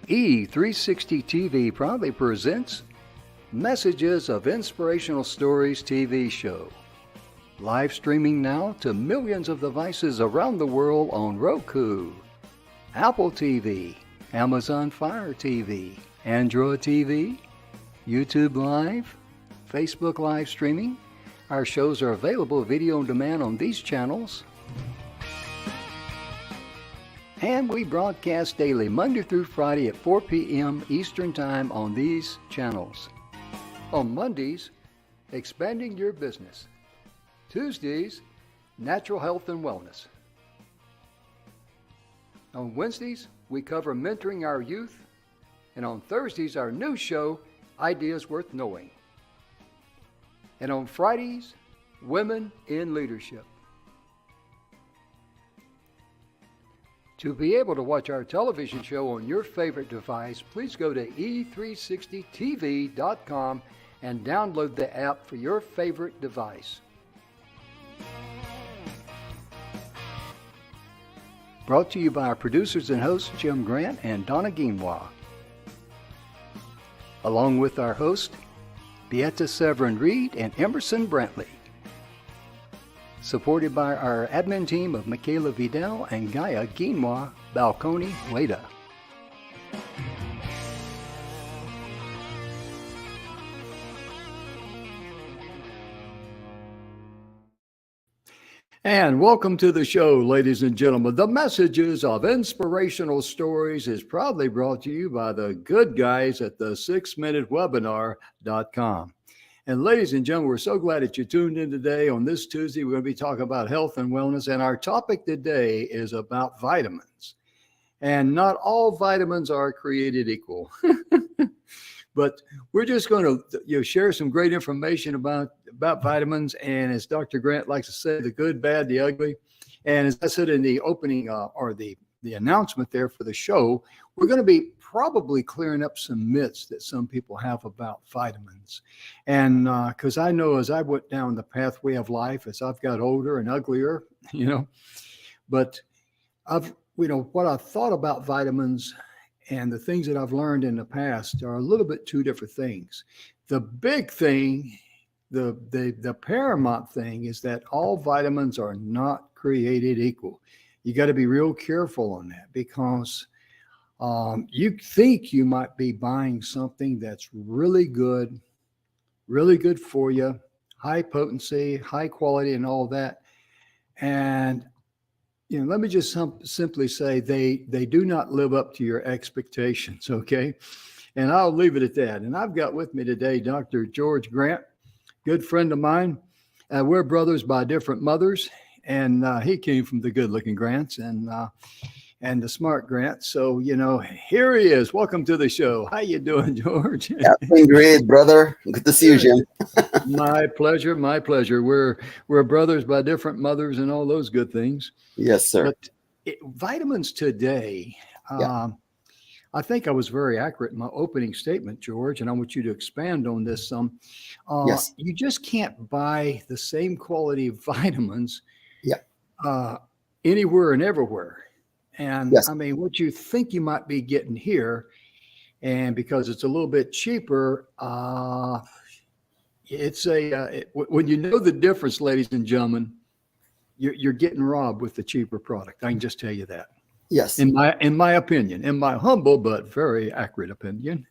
E360 TV proudly presents Messages of Inspirational Stories TV show. Live streaming now to millions of devices around the world on Roku, Apple TV, Amazon Fire TV, Android TV, YouTube Live, Facebook live streaming. Our shows are available video on demand on these channels. And we broadcast daily, Monday through Friday at 4 p.m. Eastern Time on these channels. On Mondays, Expanding Your Business. Tuesdays, Natural Health and Wellness. On Wednesdays, we cover mentoring our youth. And on Thursdays, our new show, Ideas Worth Knowing. And on Fridays, Women in Leadership. To be able to watch our television show on your favorite device, please go to e360tv.com and download the app for your favorite device. Brought to you by our producers and hosts, Jim Grant and Donna Guinois. Along with our host, Beata Severin Reed and Emerson Brantley. Supported by our admin team of Michaela Vidal and Gaia Guinois Balconi Weda. And welcome to the show, ladies and gentlemen. The Messages of Inspirational Stories is proudly brought to you by the good guys at the 6minutewebinar.com. And ladies and gentlemen, we're so glad that you tuned in today. On this Tuesday, we're going to be talking about health and wellness. And our topic today is about vitamins. And not all vitamins are created equal. But we're just going to share some great information about vitamins. And as Dr. Grant likes to say, the good, bad, the ugly. And as I said in the opening or the announcement there for the show, we're going to be probably clearing up some myths that some people have about vitamins. And because I know as I went down the pathway of life, as I've got older and uglier, but what I thought about vitamins and the things that I've learned in the past are a little bit two different things. The big thing, the paramount thing is that all vitamins are not created equal. You got to be real careful on that because you think you might be buying something that's really good for you, high potency, high quality and all that. And, let me just simply say they do not live up to your expectations, okay? And I'll leave it at that. And I've got with me today Dr. George Grant, good friend of mine. We're brothers by different mothers, and he came from the good-looking Grants and the smart Grant. So, here he is. Welcome to the show. How you doing, George? Yeah, doing great, brother. Good to see you, Jim. My pleasure. My pleasure. We're brothers by different mothers and all those good things. Yes, sir. But vitamins today, I think I was very accurate in my opening statement, George, and I want you to expand on this some. Yes. You just can't buy the same quality of vitamins anywhere and everywhere. And yes. I mean, what you think you might be getting here, and because it's a little bit cheaper, when you know the difference, ladies and gentlemen, you're getting robbed with the cheaper product. I can just tell you that. Yes. In my opinion, in my humble but very accurate opinion.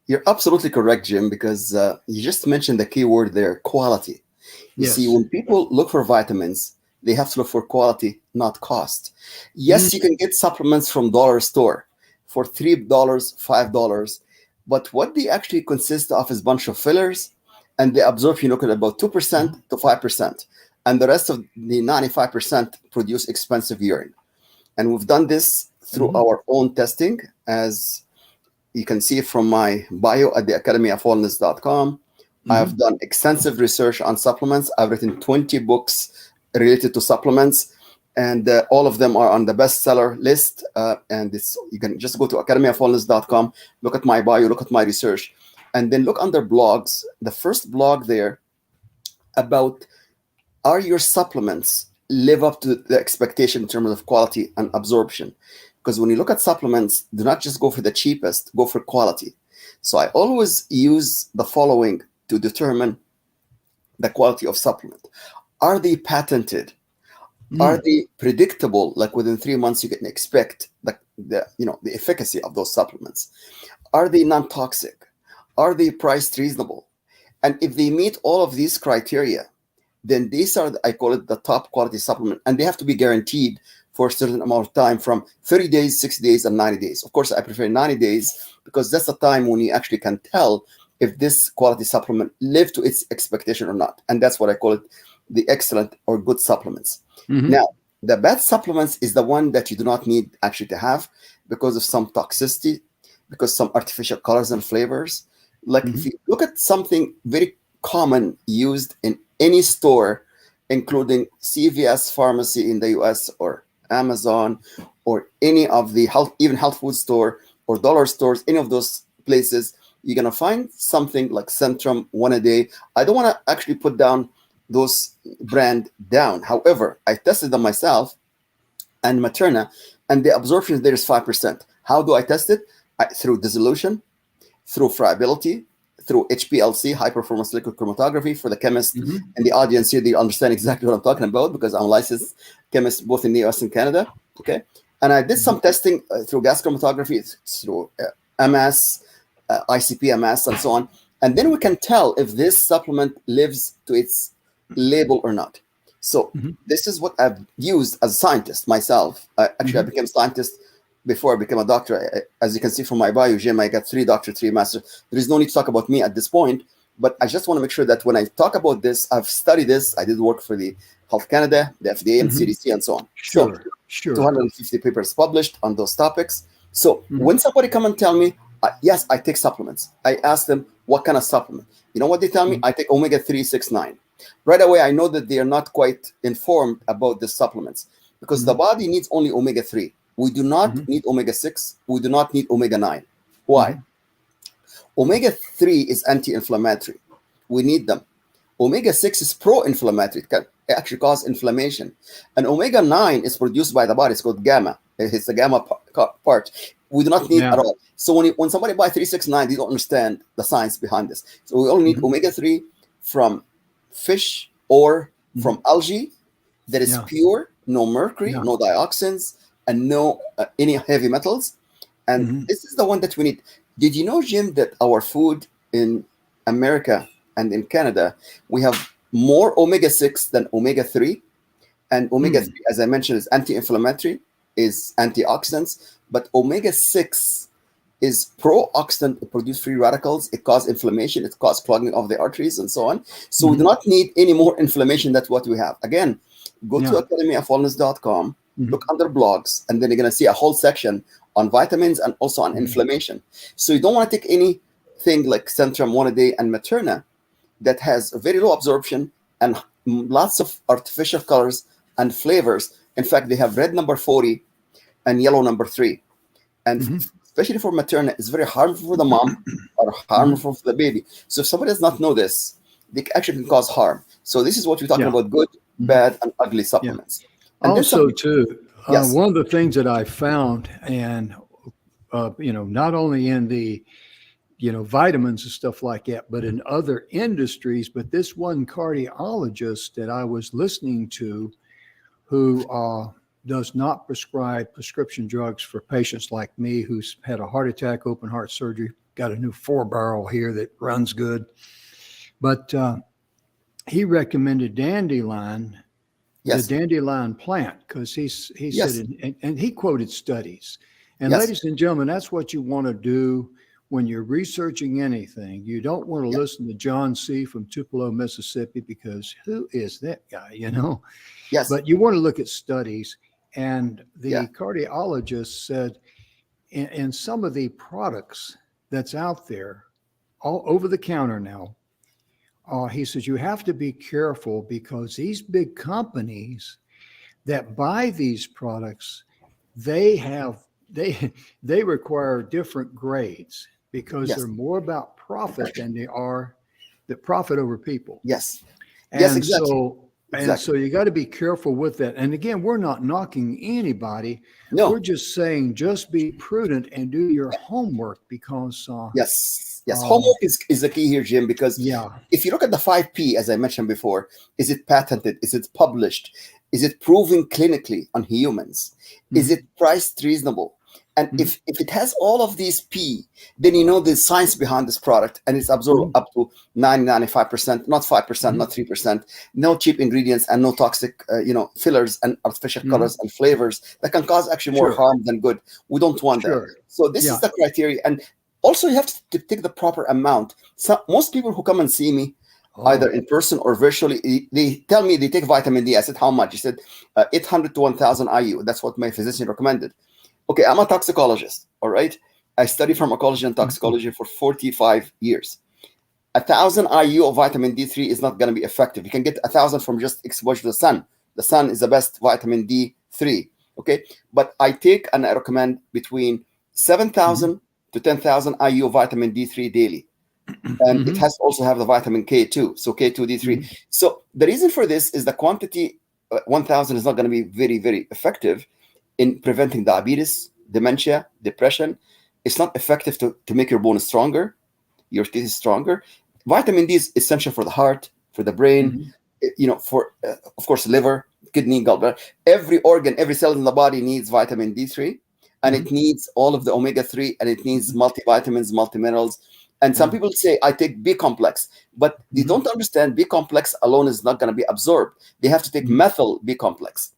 You're absolutely correct, Jim, because you just mentioned the key word there, quality. You see, when people look for vitamins, they have to look for quality, not cost. Yes, you can get supplements from dollar store for $3, $5, but what they actually consist of is a bunch of fillers, and the absorption look at about 2% to 5%, and the rest of the 95% produce expensive urine. And we've done this through our own testing, as you can see from my bio at the academyofwellness.com. I've done extensive research on supplements. I've written 20 books related to supplements, and all of them are on the bestseller list. And you can just go to academyofwellness.com, look at my bio, look at my research, and then look under blogs. The first blog there about are your supplements live up to the expectation in terms of quality and absorption? Because when you look at supplements, do not just go for the cheapest, go for quality. So I always use the following to determine the quality of supplement. Are they patented? Are they predictable? Like within 3 months, you can expect the efficacy of those supplements. Are they non-toxic? Are they priced reasonable? And if they meet all of these criteria, then these are, I call it the top quality supplement, and they have to be guaranteed for a certain amount of time, from 30 days, 60 days, and 90 days. Of course, I prefer 90 days because that's the time when you actually can tell if this quality supplement lived to its expectation or not. And that's what I call it, the excellent or good supplements. Now, the bad supplements is the one that you do not need actually to have because of some toxicity, because some artificial colors and flavors. Like if you look at something very common used in any store, including CVS pharmacy in the US or Amazon or any of the even health food store or dollar stores, any of those places, you're going to find something like Centrum, One A Day. I don't want to actually put down those brand down. However, I tested them myself and Materna, and the absorption there is 5%. How do I test it? Through dissolution, through friability, through HPLC, high performance liquid chromatography. For the chemist and the audience here, they understand exactly what I'm talking about because I'm a licensed chemist both in the US and Canada. Okay. And I did some testing through gas chromatography, through MS, ICP MS, and so on. And then we can tell if this supplement lives to its label or not. So this is what I've used as a scientist myself. Actually, I became a scientist before I became a doctor. As you can see from my bio, Jim, I got 3 doctorates, 3 masters. There is no need to talk about me at this point, but I just want to make sure that when I talk about this, I've studied this. I did work for the Health Canada, the FDA, and CDC, and so on. Sure. 250 papers published on those topics. So when somebody come and tell me, yes, I take supplements, I ask them, what kind of supplement? You know what they tell me? I take omega-3, 6, 9. Right away, I know that they are not quite informed about the supplements because the body needs only omega-3. We do not need omega-6. We do not need omega-9. Why? Omega-3 is anti-inflammatory. We need them. Omega-6 is pro-inflammatory. It can actually cause inflammation. And omega-9 is produced by the body. It's called gamma. It's the gamma part. We do not need at all. So when somebody buys 369, they don't understand the science behind this. So we only need omega-3 from fish or from algae that is pure, no mercury, no dioxins, and no any heavy metals. And this is the one that we need. Did you know, Jim, that our food in America and in Canada, we have more omega-6 than omega-3? And omega-3, as I mentioned, is anti-inflammatory, is antioxidants, but omega-6 is pro-oxidant. It produces free radicals. It causes inflammation. It causes clogging of the arteries and so on. So we do not need any more inflammation than what we have. Again, go to academyofwellness.com, look under blogs, and then you're going to see a whole section on vitamins and also on inflammation. So you don't want to take anything like Centrum, One A Day, and Materna that has a very low absorption and lots of artificial colors and flavors. In fact, they have red number 40 and yellow number 3. And especially for Materna, it's very harmful for the mom or harmful for the baby. So if somebody does not know this, they actually can cause harm. So this is what we're talking about: good, bad, and ugly supplements. And also, too, one of the things that I found, and not only in the vitamins and stuff like that, but in other industries. But this one cardiologist that I was listening to, who does not prescribe prescription drugs for patients like me who's had a heart attack, open heart surgery, got a new 4-barrel here that runs good. But he recommended dandelion, the dandelion plant, because he said, and he quoted studies. And ladies and gentlemen, that's what you want to do when you're researching anything. You don't want to listen to John C. from Tupelo, Mississippi, because who is that guy, Yes. But you want to look at studies. And the cardiologist said in some of the products that's out there, all over the counter now, he says you have to be careful because these big companies that buy these products, they require different grades because they're more about profit than they are the profit over people. Yes. And yes, exactly. So And so Exactly. you got to be careful with that. And again, we're not knocking anybody. We're No. just saying just be prudent and do your homework because, Yes. Yes. uh, Homework is the key here, Jim, because yeah. if you look at the 5P, as I mentioned before, is it patented? Is it published? Is it proven clinically on humans? Is Mhm, it priced reasonable? And mhm, if it has all of these P, then you know the science behind this product, and it's absorbed mhm, up to 95%, not 5%, mhm, not 3%, no cheap ingredients and no toxic, fillers and artificial mhm. colors and flavors that can cause actually more Sure. harm than good. We don't want that. Sure. So this is Yeah. the criteria. And also, you have to take the proper amount. So most people who come and see me, either Oh. in person or virtually, they tell me they take vitamin D. I said, how much? He said, 800 to 1,000 IU. That's what my physician recommended. Okay, I'm a toxicologist, all right? I study pharmacology and Mhm. toxicology for 45 years. 1,000 IU of vitamin D3 is not going to be effective. You can get 1,000 from just exposure to the sun. The sun is the best vitamin D3, okay? But I take and I recommend between Mhm. 7,000 to 10,000 IU vitamin D3 daily. And it Mhm. has to also have the vitamin K2, so K2D3. Mhm. So the reason for this is the quantity, 1,000 is not going to be very, very effective in preventing diabetes, dementia, depression. It's not effective to make your bone stronger, your teeth stronger. Vitamin D is essential for the heart, for the brain, Mhm. for, of course, liver, kidney, gallbladder. Every organ, every cell in the body needs vitamin D3, and Mhm. it needs all of the omega-3, and it needs Mhm. multivitamins, multiminerals. And some Yeah. people say, I take B complex, but they Mhm. don't understand B complex alone is not going to be absorbed. They have to take Mhm. methyl B complex.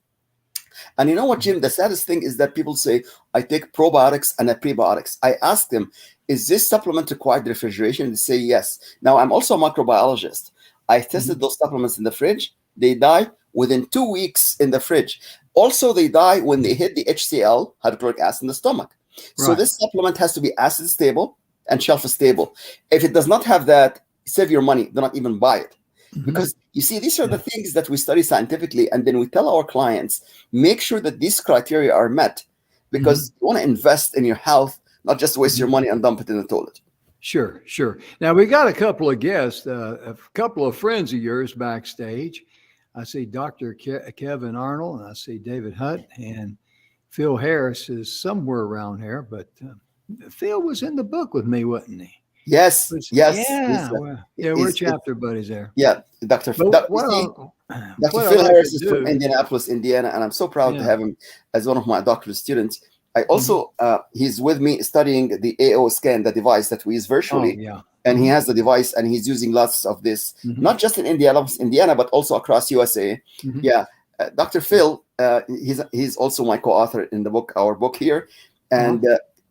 And you know what, Mhm. Jim? The saddest thing is that people say, I take probiotics and prebiotics. I ask them, is this supplement required refrigeration? They say yes. Now, I'm also a microbiologist. I tested Mhm. those supplements in the fridge. They die within 2 weeks in the fridge. Also, they die when they hit the HCl, hydrochloric acid, in the stomach. So, Right. this supplement has to be acid stable and shelf stable. If it does not have that, save your money. Do not even buy it. Mhm. Because you see, these are the Yeah. things that we study scientifically, and then we tell our clients, make sure that these criteria are met, Mhm. because you want to invest in your health, not just waste your Mhm. money and dump it in the toilet. Sure, sure. Now we got a couple of guests, a couple of friends of yours backstage. I see Dr. Kevin Arnold, and I see David Hutt, and Phil Harris is somewhere around here. But Phil was in the book with me, wasn't he? Yes, yes, Yeah, well, yeah, we're is chapter buddies there. yeah, Dr. But You see, Dr. what I Phil like to Harris is from do, Indianapolis, Indiana, and I'm so proud to yeah. have him as one of my doctoral students. I Mhm. also, he's with me studying the AO scan, the device that we use Oh, virtually, yeah. and he Mhm. has the device and he's using lots of this, Mhm. not just in Indiana, but also across USA. Mhm. Yeah, Dr. Phil, he's also my co-author in the book, our book here, Uh-huh. and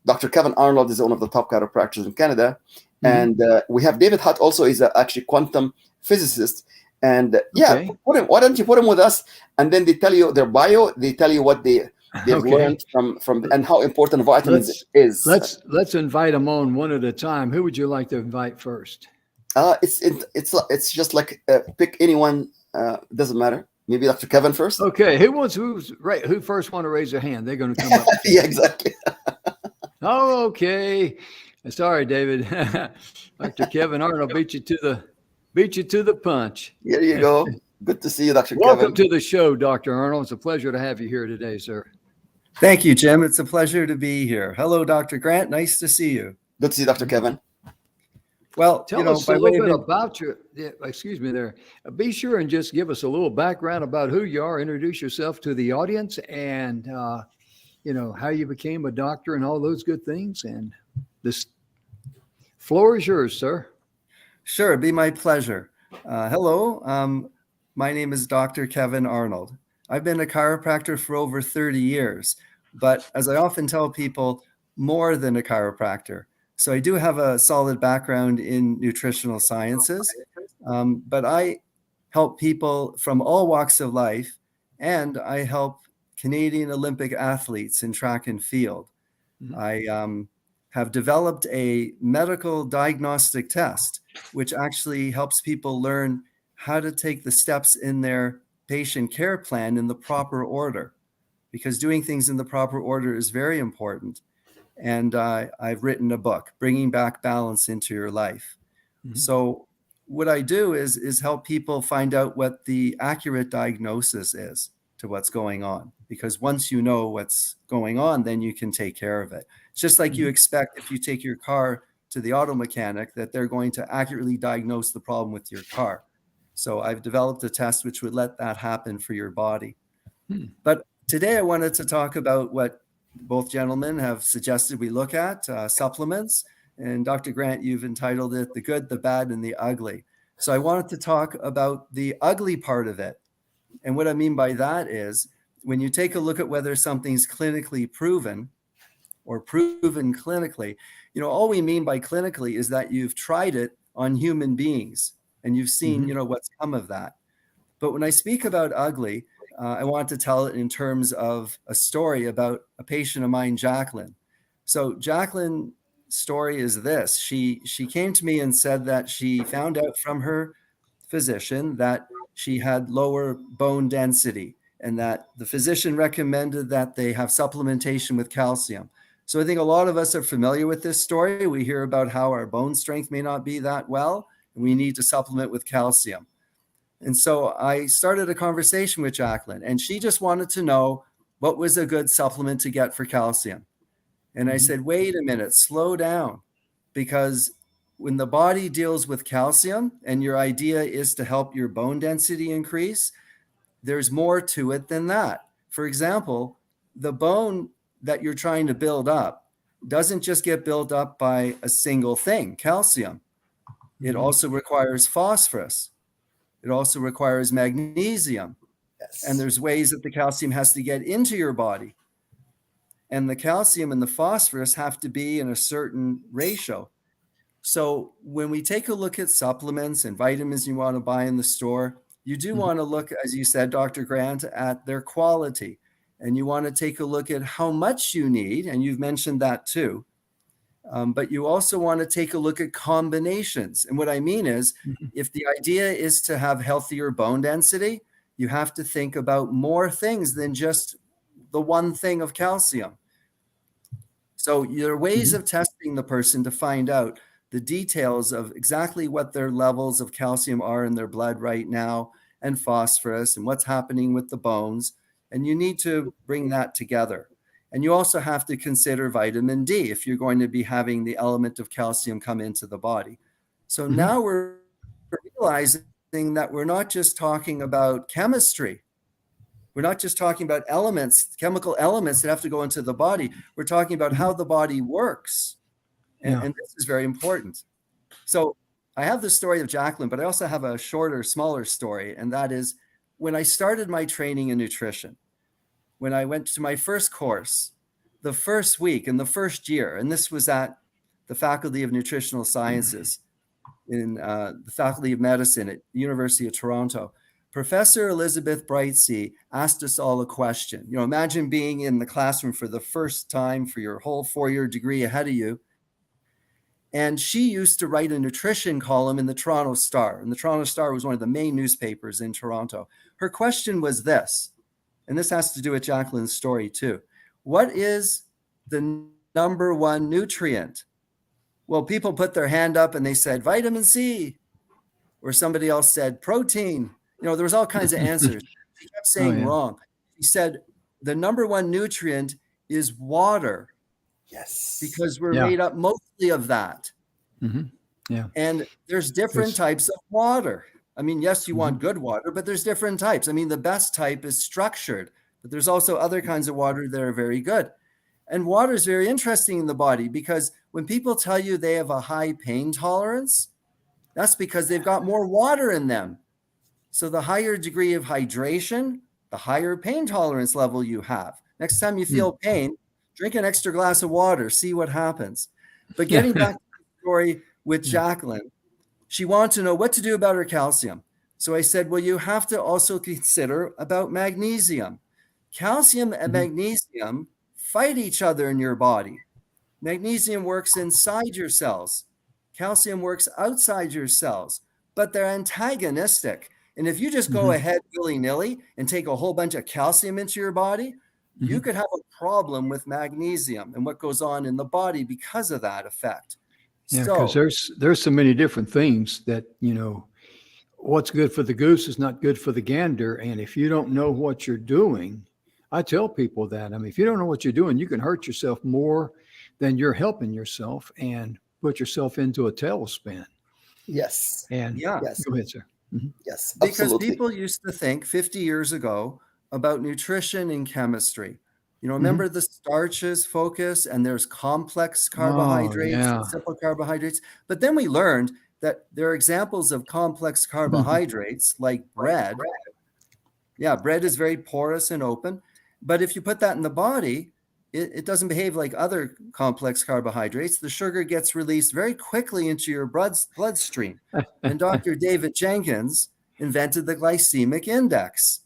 Dr. Kevin Arnold is one of the top chiropractors in Canada, Mhm. and we have David Hutt also is actually quantum physicist. And yeah, Okay. put him. Why don't you put him with us? And then they tell you their bio. They tell you what they've Okay. learned from and how important vitamins Let's is. let's invite them on one at a time. Who would you like to invite first? It's just like pick anyone. Doesn't matter. Maybe Dr. Kevin first. Okay, who's right? Who first want to raise their hand? They're going to come up Yeah, first. exactly. Oh, okay. Sorry, David. Dr. Kevin Arnold beat you to the punch. Here you go. Good to see you, Dr. Welcome Kevin. to the show, Dr. Arnold. It's a pleasure to have you here today, sir. Thank you, Jim. It's a pleasure to be here. Hello, Dr. Grant. Nice to see you. Good to see you, Dr. Kevin. Well, Tell us a by little way of bit about your, yeah, excuse me there. Be sure and just give us a little background about who you are, introduce yourself to the audience, and how you became a doctor and all those good things. And this floor is yours, sir. Sure, it'd be my pleasure. Hello, my name is Dr. Kevin Arnold. I've been a chiropractor for over 30 years, but as I often tell people, more than a chiropractor. So I do have a solid background in nutritional sciences, but I help people from all walks of life, and I help Canadian Olympic athletes in track and field. Mhm. I have developed a medical diagnostic test, which actually helps people learn how to take the steps in their patient care plan in the proper order, because doing things in the proper order is very important. And I've written a book, Bringing Back Balance into Your Life. Mhm. So what I do is help people find out what the accurate diagnosis is to what's going on. Because once you know what's going on, then you can take care of it. It's just like you expect if you take your car to the auto mechanic that they're going to accurately diagnose the problem with your car. So I've developed a test which would let that happen for your body. But today I wanted to talk about what both gentlemen have suggested we look at, supplements. And Dr. Grant, you've entitled it The Good, the Bad, and the Ugly. So I wanted to talk about the ugly part of it. And what I mean by that is when you take a look at whether something's clinically proven or proven clinically, all we mean by clinically is that you've tried it on human beings and you've seen, what's come of that. But when I speak about ugly, I want to tell it in terms of a story about a patient of mine, Jacqueline. So Jacqueline's story is this. She came to me and said that she found out from her physician that she had lower bone density and that the physician recommended that they have supplementation with calcium. So I think a lot of us are familiar with this story. We hear about how our bone strength may not be that well, and we need to supplement with calcium. And so I started a conversation with Jacqueline, and she just wanted to know what was a good supplement to get for calcium. And I said, wait a minute, slow down, because when the body deals with calcium and your idea is to help your bone density increase, there's more to it than that. For example, the bone that you're trying to build up doesn't just get built up by a single thing, calcium. It also requires phosphorus. It also requires magnesium. Yes. And there's ways that the calcium has to get into your body. And the calcium and the phosphorus have to be in a certain ratio. So when we take a look at supplements and vitamins you want to buy in the store, you do want to look, as you said, Dr. Grant, at their quality. And you want to take a look at how much you need. And you've mentioned that too. But you also want to take a look at combinations. And what I mean is, if the idea is to have healthier bone density, you have to think about more things than just the one thing of calcium. So there are ways of testing the person to find out the details of exactly what their levels of calcium are in their blood right now, and phosphorus, and what's happening with the bones. And you need to bring that together. And you also have to consider vitamin D if you're going to be having the element of calcium come into the body. So now we're realizing that we're not just talking about chemistry. We're not just talking about elements, chemical elements that have to go into the body. We're talking about how the body works. And this is very important. So I have the story of Jacqueline, but I also have a shorter, smaller story. And that is when I started my training in nutrition, when I went to my first course, the first week in the first year, and this was at the Faculty of Nutritional Sciences in the Faculty of Medicine at the University of Toronto, Professor Elizabeth Brightsey asked us all a question. Imagine being in the classroom for the first time for your whole 4-year degree ahead of you. And she used to write a nutrition column in the Toronto Star. And the Toronto Star was one of the main newspapers in Toronto. Her question was this, and this has to do with Jacqueline's story too. What is the number one nutrient? Well, people put their hand up and they said vitamin C, or somebody else said protein. There was all kinds of answers. She kept saying wrong. She said the number one nutrient is water. Yes. Because we're made up mostly of that. And there's different types of water. I mean, yes, you want good water, but there's different types. I mean, the best type is structured, but there's also other kinds of water that are very good. And water is very interesting in the body because when people tell you they have a high pain tolerance, that's because they've got more water in them. So the higher degree of hydration, the higher pain tolerance level you have. Next time you feel pain, drink an extra glass of water, see what happens. But getting back to the story with Jacqueline, she wanted to know what to do about her calcium. So I said, well, you have to also consider about magnesium. Calcium and magnesium fight each other in your body. Magnesium works inside your cells. Calcium works outside your cells, but they're antagonistic. And if you just go ahead willy-nilly and take a whole bunch of calcium into your body, you could have a problem with magnesium and what goes on in the body because of that effect. Yeah, because So there's so many different things that, you know, what's good for the goose is not good for the gander. And if you don't know what you're doing, I tell people that. I mean, if you don't know what you're doing, you can hurt yourself more than you're helping yourself and put yourself into a tailspin. Yes. And yeah, Yes. go ahead, sir. Mhm. Yes. because Absolutely. people used to think 50 years ago about nutrition and chemistry. You know, Mhm. remember the starches focus, and there's complex Oh, carbohydrates yeah. and simple carbohydrates. But then we learned that there are examples of complex Mhm. carbohydrates like bread. Yeah, bread is very porous and open. But if you put that in the body, it doesn't behave like other complex carbohydrates. The sugar gets released very quickly into your bloodstream. And Dr. David Jenkins invented the glycemic index.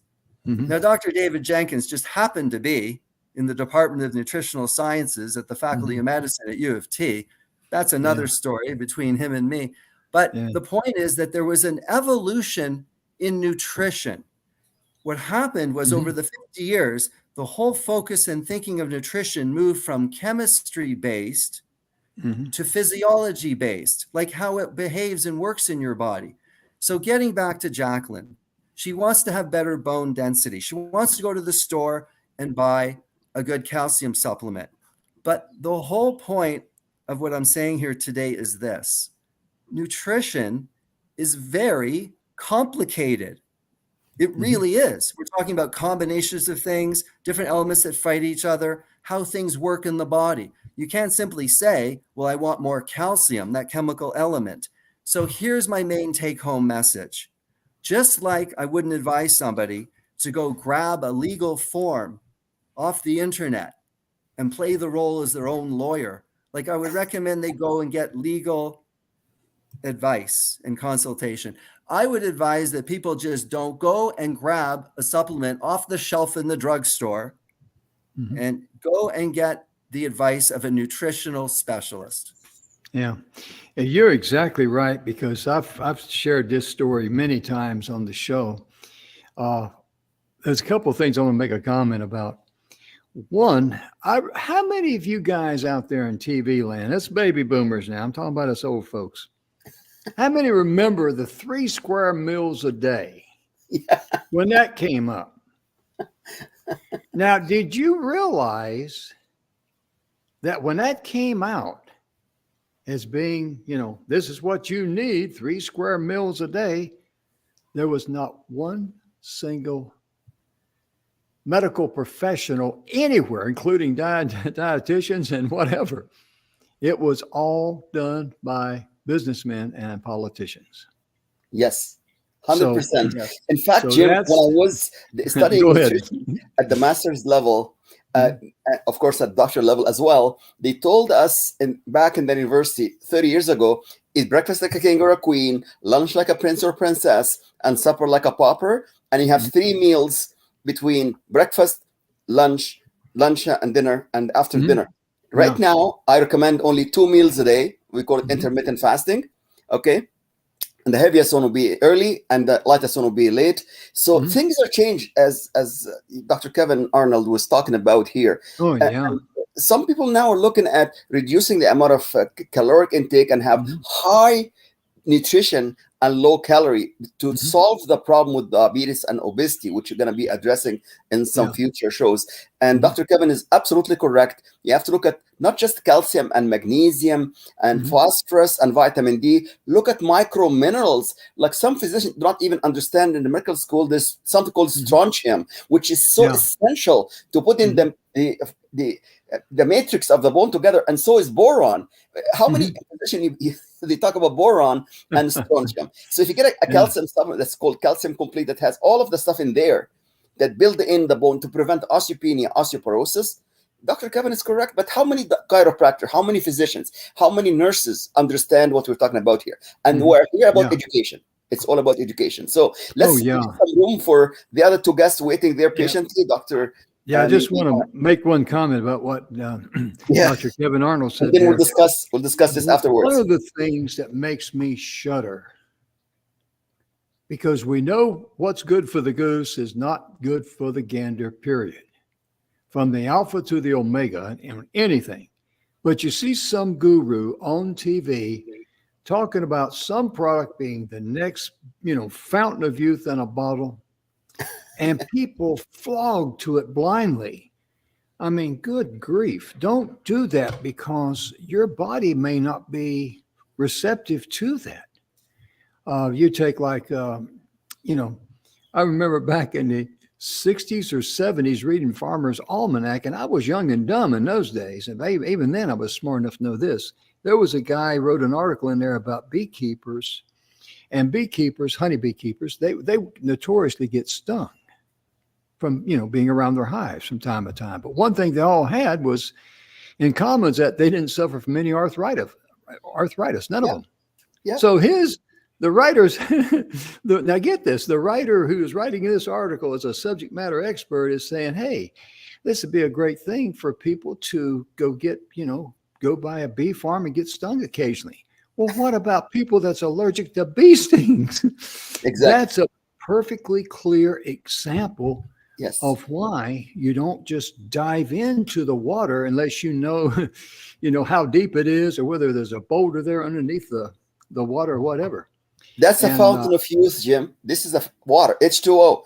Mhm. Now, Dr. David Jenkins just happened to be in the Department of Nutritional Sciences at the Faculty of Mhm. Medicine at U of T. That's Yeah. another story between him and me. But Yeah. the point is that there was an evolution in nutrition. What happened was over Mhm. the 50 years, the whole focus and thinking of nutrition moved from chemistry based Mhm. to physiology based, like how it behaves and works in your body. So, getting back to Jacqueline, she wants to have better bone density. She wants to go to the store and buy a good calcium supplement. But the whole point of what I'm saying here today is this: nutrition is very complicated. It Mhm. really is. We're talking about combinations of things, different elements that fight each other, how things work in the body. You can't simply say, well, I want more calcium, that chemical element. So here's my main take home message. Just like I wouldn't advise somebody to go grab a legal form off the internet and play the role as their own lawyer, like I would recommend they go and get legal advice and consultation. I would advise that people just don't go and grab a supplement off the shelf in the drugstore, Mhm. and go and get the advice of a nutritional specialist. Yeah. And you're exactly right because I've shared this story many times on the show. Uh, there's a couple of things I want to make a comment about. One, how many of you guys out there in TV land, that's baby boomers now, I'm talking about us old folks. How many remember the 3 square meals a day Yeah. when that came up? Now, did you realize that when that came out as being, you know, this is what you need, 3 square meals a day, there was not one single medical professional anywhere, including dietitians and whatever. It was all done by businessmen and politicians. Yes. So, 100%. Yes. In fact, so Jim, when that's I was studying go ahead. nutrition at the master's level, uh, Mhm. of course, at doctor level as well, they told us back in the university 30 years ago, eat breakfast like a king or a queen, lunch like a prince or princess, and supper like a pauper. And you have 3 meals between breakfast, lunch and dinner, and after Mhm. dinner. Right Yeah. now, I recommend only 2 meals a day. We call it Mhm. intermittent fasting. Okay. And the heaviest one will be early and the lightest one will be late. So Mhm. things are changed as Dr. Kevin Arnold was talking about here. Oh, yeah. And some people now are looking at reducing the amount of caloric intake and have Mhm. high nutrition and low calorie to Mhm. solve the problem with diabetes and obesity, which you're going to be addressing in some Yeah. future shows. And Mhm. Dr. Kevin is absolutely correct. You have to look at not just calcium and magnesium and Mhm. phosphorus and vitamin D. Look at micro minerals. Like some physicians do not even understand in the medical school, there's something called Mhm. strontium, which is so Yeah. essential to put in Mhm. the matrix of the bone together, and so is boron. How many Mhm. physicians they talk about boron and strontium? So if you get a Yeah. calcium supplement that's called Calcium Complete that has all of the stuff in there that build in the bone to prevent osteopenia, osteoporosis, Dr. Kevin is correct. But how many chiropractors, how many physicians, how many nurses understand what we're talking about here? And Mhm. we're here about Yeah. education. It's all about education. So Oh, let's leave yeah. some room for the other two guests waiting there Yeah. patiently, Dr. Yeah. I just Maybe, want to make one comment about what yeah, Dr. Kevin Arnold and said then we'll there. discuss this One afterwards. of the things that makes me shudder, because we know what's good for the goose is not good for the gander, period. From the alpha to the omega in anything, But you see some guru on TV talking about some product being the next, fountain of youth in a bottle, and people flog to it blindly. I mean, good grief. Don't do that, because your body may not be receptive to that. You take I remember back in the 60s or 70s reading Farmer's Almanac, and I was young and dumb in those days. And even then, I was smart enough to know this. There was a guy who wrote an article in there about beekeepers, and beekeepers, honey beekeepers, they notoriously get stung from, being around their hives from time to time. But one thing they all had was in common is that they didn't suffer from any arthritis, none of them. Yeah. So the writers, now get this, the writer who's writing this article as a subject matter expert is saying, hey, this would be a great thing for people to go buy a bee farm and get stung occasionally. Well, what about people that's allergic to bee stings? Exactly. That's a perfectly clear example of Yes. why you don't just dive into the water unless you know how deep it is, or whether there's a boulder there underneath the water or whatever. That's a And fountain of youth, Jim. This is a water, H2O.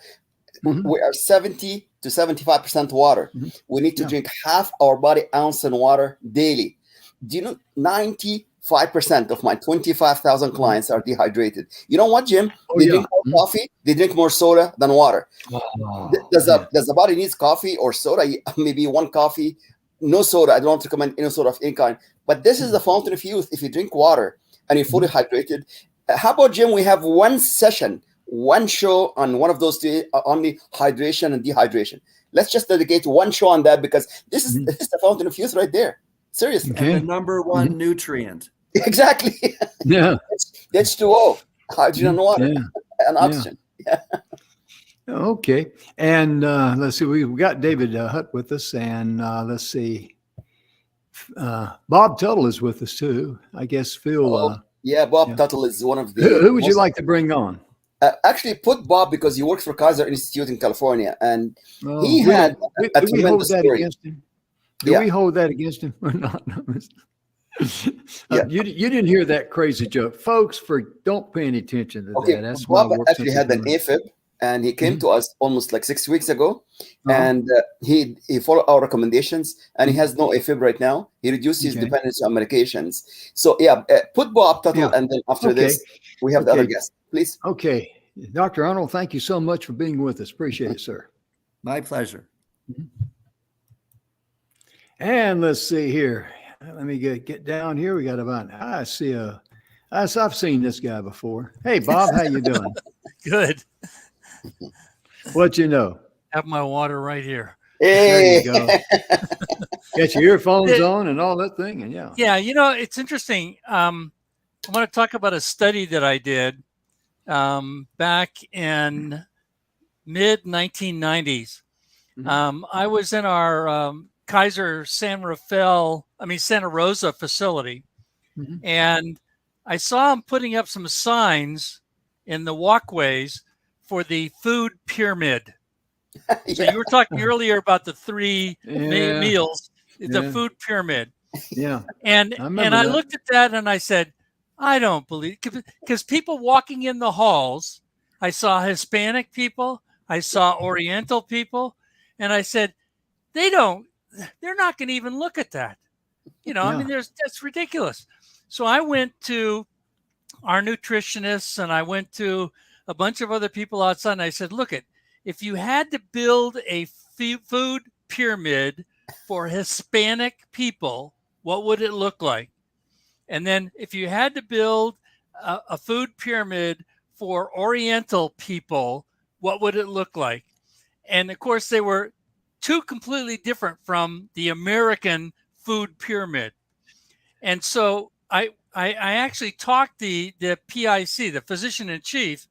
Mhm. We are 70 to 75% water. Mhm. We need to Yeah. drink half our body ounce in water daily. Do you know 95% of my 25,000 clients are dehydrated? You know what, Jim? Oh, They yeah. drink more coffee, they drink more soda than water. Oh, Does yeah. the body needs coffee or soda? Maybe one coffee, no soda. I don't recommend any soda of any kind. But this is the fountain of youth. If you drink water and you're fully hydrated, how about, Jim? We have one session, one show on one of those two, only hydration and dehydration. Let's just dedicate one show on that, because this is the fountain of youth right there. Seriously. Okay. And the number one nutrient. Exactly. Yeah. H2O, hydrogen and water, Yeah. and oxygen. Okay. And let's see, we've got David Hutt with us, and let's see. Bob Tuttle is with us too. I guess Phil. Yeah, Bob Yeah. Tuttle is one of the. Who would you like to bring on? Actually, put Bob, because he works for Kaiser Institute in California, and Oh, he had a do we hold tremendous that story. against him? Do Yeah. we hold that against him or not? Yeah. You didn't hear that crazy joke, folks. Don't pay any attention to Okay, that. That's why I Bob work actually had an something. AFib, and he came to us almost like 6 weeks ago, Uh-huh. and he followed our recommendations, and he has no AFib right now. He reduced his Okay. dependence on medications. So yeah, put Bob Tuttle, Yeah. and then after Okay. this, we have the other Okay. guest, please. Okay. Dr. Arnold, thank you so much for being with us. Appreciate it, sir. My pleasure. And let's see here. Let me get down here. We got about, I've seen this guy before. Hey, Bob, how you doing? Good. What you know? Have my water right here. There Hey, you go. Get your earphones on and all that thing, and yeah. Yeah, it's interesting. I want to talk about a study that I did back in mid 1990s. I was in our Kaiser Santa Rosa facility, Mhm. and I saw them putting up some signs in the walkways for the food pyramid. So yeah. you were talking earlier about the three Yeah. meals, the Yeah. food pyramid. Yeah. And I remember I that. looked at that and I said, I don't believe, because people walking in the halls, I saw Hispanic people, I saw Oriental people, and I said, they're not going to even look at that. I mean, that's ridiculous. So I went to our nutritionists and I went to a bunch of other people outside, and I said, look, if you had to build a food pyramid for Hispanic people, what would it look like? And then if you had to build a food pyramid for Oriental people, what would it look like? And of course, they were two completely different from the American food pyramid. And so I actually talked the PIC, the physician in chief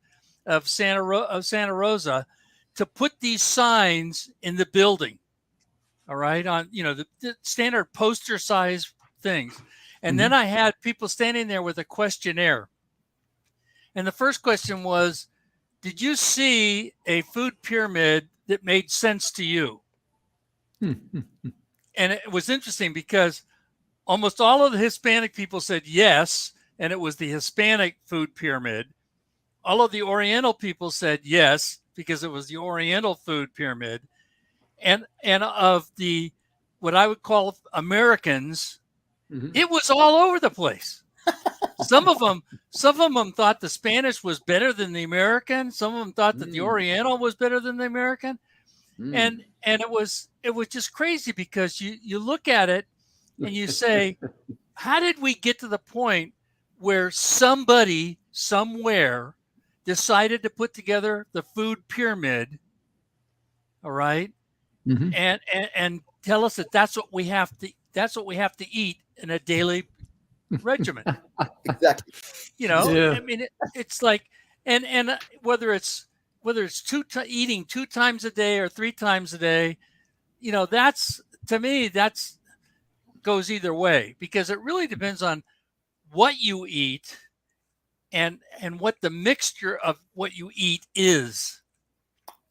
of Santa Rosa, to put these signs in the building. All right, on the standard poster size things. And then I had people standing there with a questionnaire. And the first question was, did you see a food pyramid that made sense to you? And it was interesting because almost all of the Hispanic people said yes, and it was the Hispanic food pyramid. All of the Oriental people said yes, because it was the Oriental food pyramid. And of the what I would call Americans, it was all over the place. Some of them thought the Spanish was better than the American. Some of them thought that the Oriental was better than the American. And it was just crazy, because you look at it and you say, how did we get to the point where somebody somewhere decided to put together the food pyramid, all right, and tell us that that's what we have to eat in a daily regimen. Exactly. I mean, it's like, and whether it's eating 2 times a day or 3 times a day, that's, to me, that's goes either way, because it really depends on what you eat and what the mixture of what you eat is.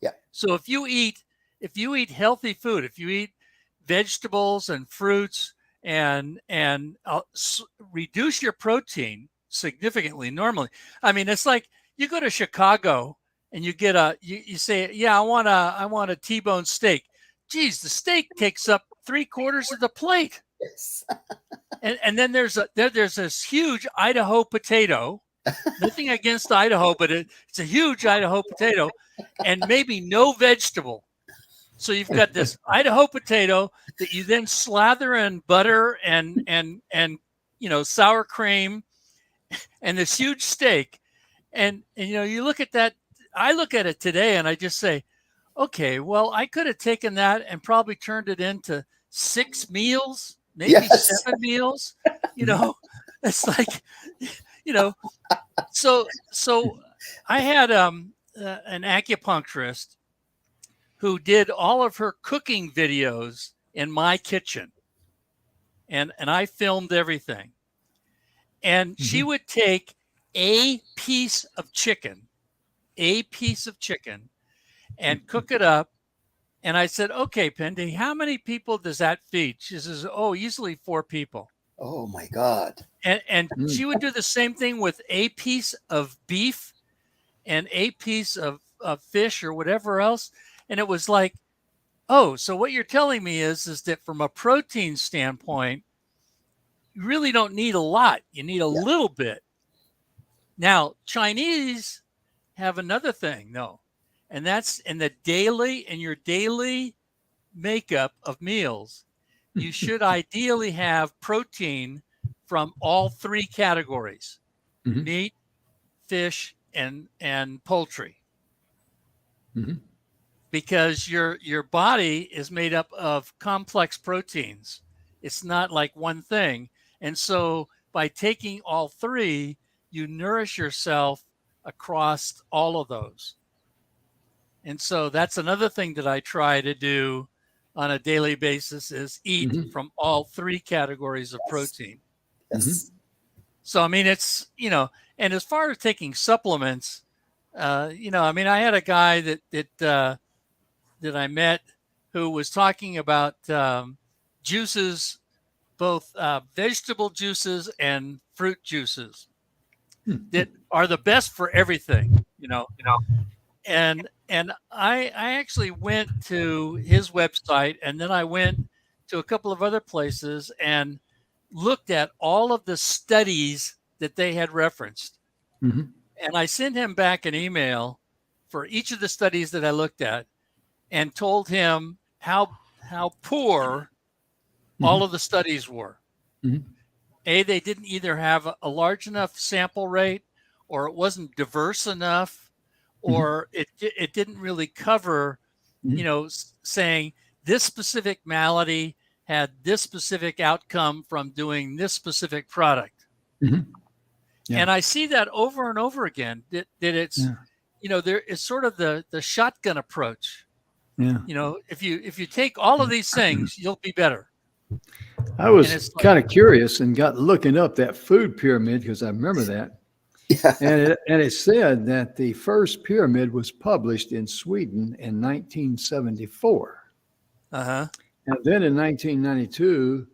Yeah. So if you eat healthy food, if you eat vegetables and fruits and reduce your protein significantly normally. I mean, it's like you go to Chicago and you get you say, yeah, I want a T-bone steak. Geez, the steak takes up 3/4 of the plate. Yes. And then there's this huge Idaho potato. Nothing against Idaho, but it's a huge Idaho potato, and maybe no vegetable. So you've got this Idaho potato that you then slather in butter and sour cream, and this huge steak, and you look at that. I look at it today and I just say, okay, well, I could have taken that and probably turned it into 6 meals, maybe Yes. 7 meals. It's like, so I had an acupuncturist who did all of her cooking videos in my kitchen, and I filmed everything. And she would take a piece of chicken and cook it up. And I said, okay, Pendy, how many people does that feed? She says, oh, easily 4 people. Oh my God. And she would do the same thing with a piece of beef and a piece of fish or whatever else. And it was like, oh, so what you're telling me is that from a protein standpoint, you really don't need a lot. You need a little bit. Now, Chinese have another thing, though, and that's in your daily makeup of meals. You should ideally have protein from all 3 categories: meat, fish, and poultry. Because your body is made up of complex proteins. It's not like one thing. And so by taking all 3, you nourish yourself across all of those. And so that's another thing that I try to do on a daily basis, is eat from all 3 categories of protein. Yes. So, I mean, it's, and as far as taking supplements, I mean, I had a guy that I met who was talking about juices, both vegetable juices and fruit juices that are the best for everything, And I actually went to his website, and then I went to a couple of other places and looked at all of the studies that they had referenced. And I sent him back an email for each of the studies that I looked at, and told him how poor all of the studies were. They didn't either have a large enough sample rate, or it wasn't diverse enough, or it didn't really cover, saying this specific malady had this specific outcome from doing this specific product. And I see that over and over again, that it's, there is sort of the shotgun approach. If you take all of these things, you'll be better. I was kind of curious and got looking up that food pyramid, because I remember that. Yeah. And it said that the first pyramid was published in Sweden in 1974. And then in 1992,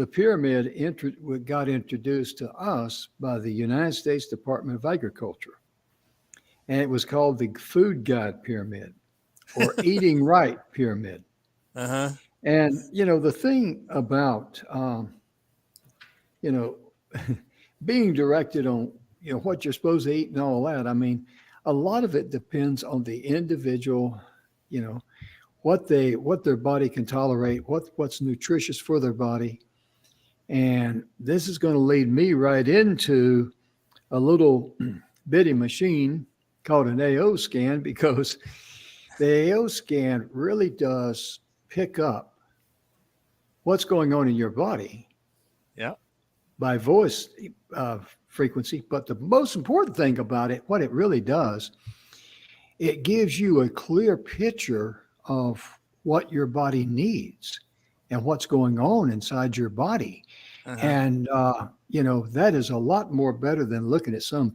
the pyramid got introduced to us by the United States Department of Agriculture. And it was called the Food Guide Pyramid or Eating Right Pyramid. Uh-huh. And, the thing about, being directed on, what you're supposed to eat and all that, I mean, a lot of it depends on the individual, what their body can tolerate, what's nutritious for their body. And this is going to lead me right into a little bitty machine called an AO scan, because the AO scan really does pick up what's going on in your body. Yeah. By voice frequency. But the most important thing about it, what it really does, it gives you a clear picture of what your body needs and what's going on inside your body. Uh-huh. And, that is a lot more better than looking at some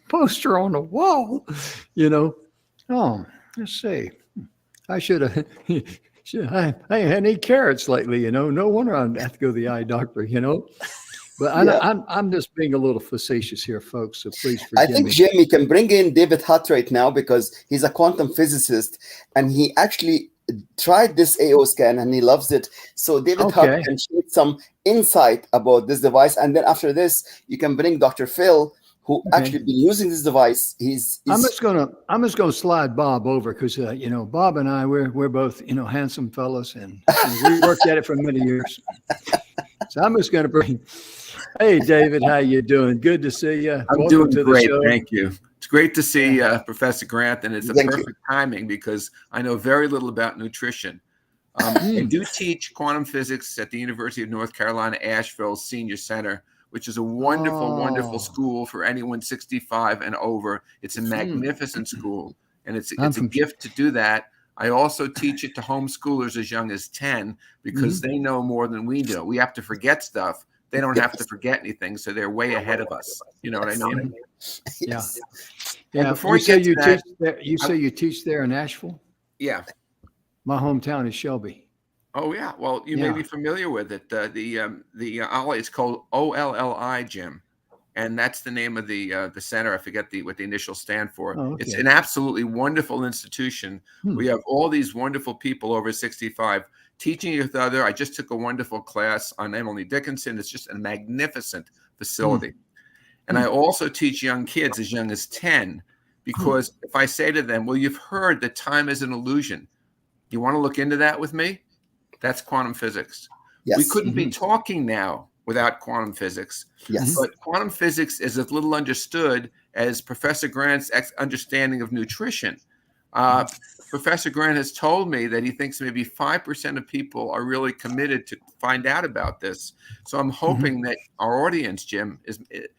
poster on the wall, Oh, let's see. I should have, I ain't had any carrots lately, no wonder I have to go to the eye doctor, But I'm just being a little facetious here, folks, so please forgive me. I think, Jim, you can bring in David Hutt right now because he's a quantum physicist and he actually tried this AO scan and he loves it. So David Hutt can share some insight about this device. And then after this, you can bring Dr. Phil, who actually been using this device. I'm just gonna slide Bob over because Bob and I we're both handsome fellas and we worked at it for many years. So I'm just gonna bring. Hey, David, how you doing? Good to see you. I'm doing great. Thank you. It's great to see Professor Grant, and it's a perfect timing because I know very little about nutrition. I do teach quantum physics at the University of North Carolina, Asheville Senior Center, which is a wonderful, wonderful school for anyone 65 and over. It's a magnificent school, and it's a gift to do that. I also teach it to homeschoolers as young as 10 because they know more than we do. We have to forget stuff. They don't have to forget anything, so they're way ahead of us. You know what I mean? Yeah. Yeah. Before you say you teach there in Asheville? Yeah. My hometown is Shelby. Oh yeah. Well, you may be familiar with it. The OLLI is called OLLI, Jim, and that's the name of the center. I forget what the initials stand for. Oh, okay. It's an absolutely wonderful institution. We have all these wonderful people over 65 teaching each other. I just took a wonderful class on Emily Dickinson. It's just a magnificent facility. And I also teach young kids as young as 10, because if I say to them, well, you've heard that time is an illusion. You want to look into that with me? That's quantum physics. Yes. We couldn't be talking now without quantum physics. Yes. But quantum physics is as little understood as Professor Grant's understanding of nutrition. Professor Grant has told me that he thinks maybe 5% of people are really committed to find out about this. So I'm hoping that our audience, Jim,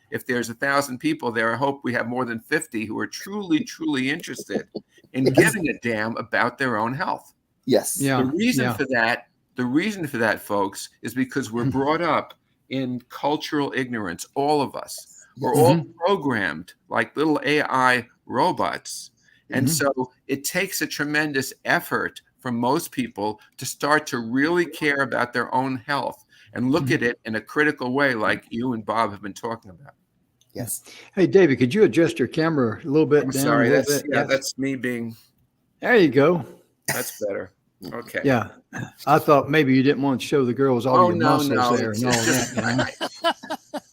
if there's 1,000 people there, I hope we have more than 50 who are truly, truly interested in giving a damn about their own health. Yes. Yeah. The reason for that, folks, is because we're brought up in cultural ignorance, all of us. We're all programmed like little AI robots. And so it takes a tremendous effort from most people to start to really care about their own health and look at it in a critical way, like you and Bob have been talking about. Yes. Hey, David, could you adjust your camera a little bit I'm down? sorry. A little bit? That's me being. There you go. That's better. Okay. Yeah. I thought maybe you didn't want to show the girls all your muscles there and all It's that.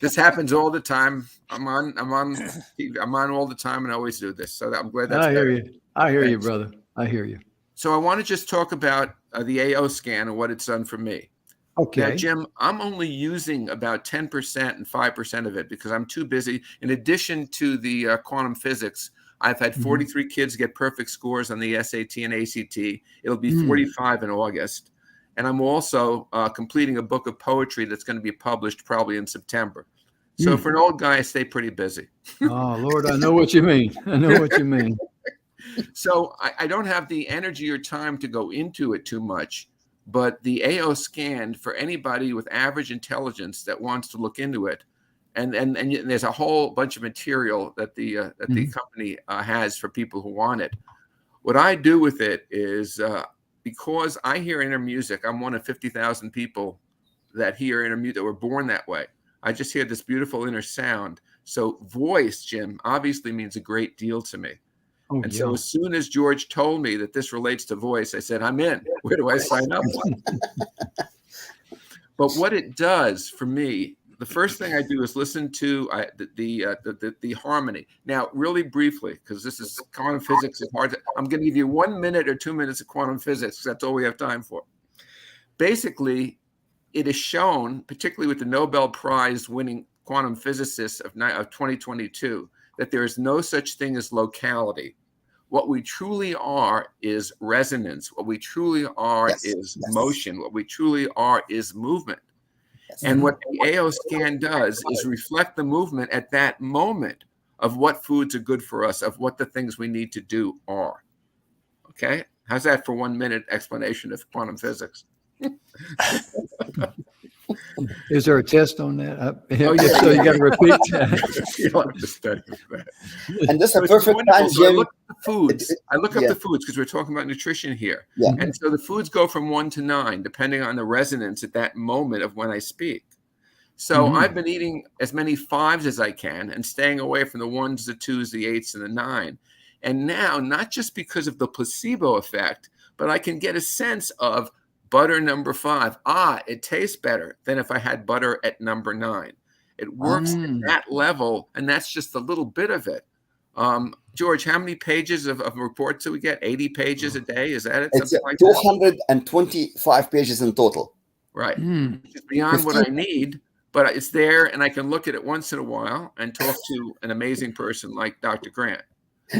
This happens all the time. I'm on all the time, and I always do this. So I'm glad that's I hear better. you. I hear you, brother. I hear you. So I want to just talk about the AO scan and what it's done for me. Okay. Now, Jim, I'm only using about 10% and 5% of it because I'm too busy. In addition to the quantum physics, I've had 43 kids get perfect scores on the SAT and ACT. It'll be 45 in August. And I'm also completing a book of poetry that's going to be published probably in September. So for an old guy, I stay pretty busy. Oh, Lord, I know what you mean. I know what you mean. So I don't have the energy or time to go into it too much. But the AO scan, for anybody with average intelligence that wants to look into it, and there's a whole bunch of material that the company has for people who want it. What I do with it is because I hear inner music. I'm one of 50,000 people that hear intermute, that were born that way. I just hear this beautiful inner sound. So voice, Jim, obviously means a great deal to me. Oh, And yeah. so as soon as George told me that this relates to voice, I said, I'm in. Where do I sign up? But what it does for me, the first thing I do is listen to the harmony. Now, really briefly, because this is quantum physics is hard. I'm going to give you 1 minute or 2 minutes of quantum physics. That's all we have time for. Basically, it is shown, particularly with the Nobel Prize winning quantum physicists of 2022, that there is no such thing as locality. What we truly are is resonance. What we truly are is motion. What we truly are is movement. And what the AO scan does is reflect the movement at that moment of what foods are good for us, of what the things we need to do are. Okay? How's that for 1 minute explanation of quantum physics? Is there a test on that? Oh, yeah. So you got to repeat that. You'll have to study that. And that's a it's perfect wonderful. time, So I Jim. look at the foods. I look up Yeah. the foods because we're talking about nutrition here. Yeah. And so the foods go from 1 to 9, depending on the resonance at that moment of when I speak. So I've been eating as many 5s as I can and staying away from the 1s, the 2s, the 8s, and the 9. And now, not just because of the placebo effect, but I can get a sense of butter number 5. It tastes better than if I had butter at number 9. It works at that level, and that's just a little bit of it. George, how many pages of reports do we get? 80 pages a day? Is that it? It's Something like that? 225 pages in total. Right. Which is beyond what I need, but it's there, and I can look at it once in a while and talk to an amazing person like Dr. Grant.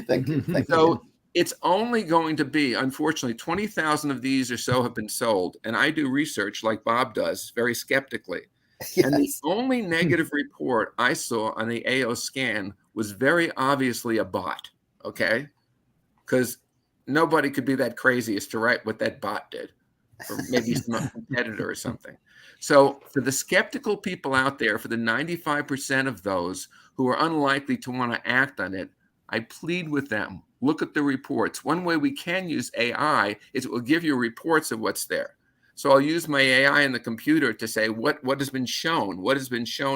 Thank you. Thank you. So it's only going to be, unfortunately, 20,000 of these or so have been sold. And I do research like Bob does, very skeptically. Yes. And the only negative report I saw on the AO scan was very obviously a bot, okay? Because nobody could be that crazy as to write what that bot did, or maybe some competitor or something. So for the skeptical people out there, for the 95% of those who are unlikely to want to act on it, I plead with them. Look at the reports. One way we can use AI is it will give you reports of what's there. So I'll use my AI in the computer to say what has been shown,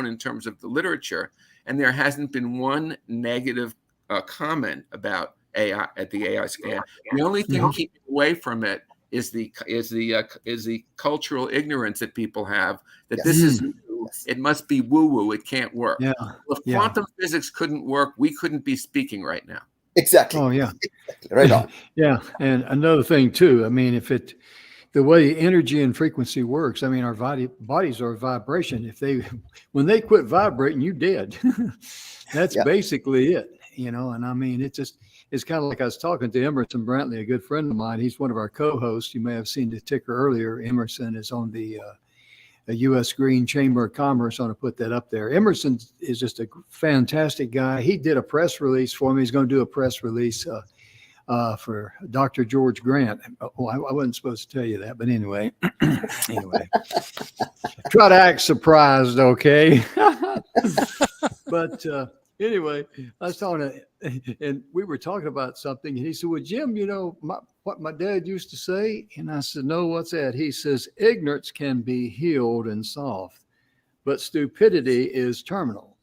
in terms of the literature, and there hasn't been one negative comment about AI at the AI scan. The only thing keeping away from it is the cultural ignorance that people have that this is new. It must be woo-woo. It can't work. Yeah. Well, if quantum physics couldn't work, we couldn't be speaking right now. Exactly. Oh, yeah. Exactly. Right on. Yeah. And another thing, too, I mean, the way energy and frequency works, I mean, our bodies are a vibration. When they quit vibrating, you're dead. That's basically it, and I mean, it's kind of like I was talking to Emerson Brantley, a good friend of mine. He's one of our co-hosts. You may have seen the ticker earlier. Emerson is on the U.S. Green Chamber of Commerce. I want to put that up there. Emerson is just a fantastic guy. He did a press release for me. He's going to do a press release for Dr. George Grant. Oh, I wasn't supposed to tell you that, but anyway. Try to act surprised, okay? But anyway, I was talking and we were talking about something, and he said, well, Jim, what my dad used to say? And I said, no, what's that? He says, ignorance can be healed and solved, but stupidity is terminal.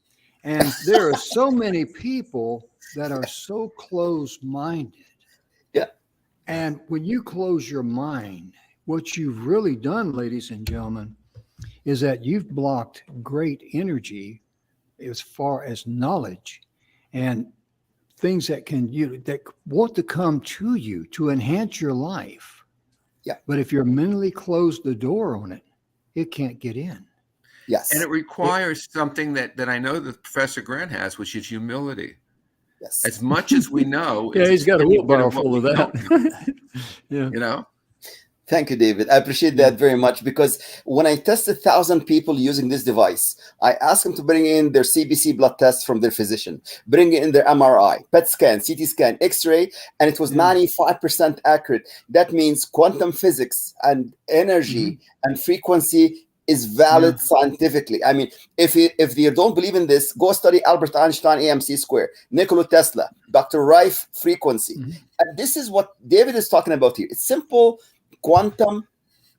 And there are so many people that are so closed-minded. Yeah. And when you close your mind, what you've really done, ladies and gentlemen, is that you've blocked great energy as far as knowledge and things that that want to come to you to enhance your life. Yeah. But if you're mentally closed the door on it, it can't get in. Yes. And it requires something that I know that Professor Grant has, which is humility. Yes. As much as we know. Yeah, he's got a wheelbarrow what full of we that. don't know, Yeah. Thank you, David. I appreciate that very much, because when I tested 1,000 people using this device, I asked them to bring in their CBC blood tests from their physician, bring in their MRI, PET scan, CT scan, X-ray, and it was 95% accurate. That means quantum physics and energy and frequency is valid scientifically. I mean, if you don't believe in this, go study Albert Einstein, AMC square, Nikola Tesla, Dr. Rife frequency. And this is what David is talking about here. It's simple quantum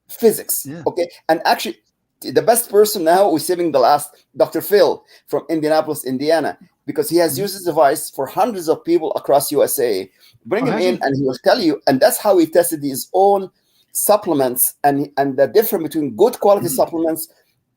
physics. Yeah. Okay. And actually, the best person now is saving the last, Dr. Phil from Indianapolis, Indiana, because he has used this device for hundreds of people across USA. Bring him in and he will tell you, and that's how he tested his own supplements and the difference between good quality supplements.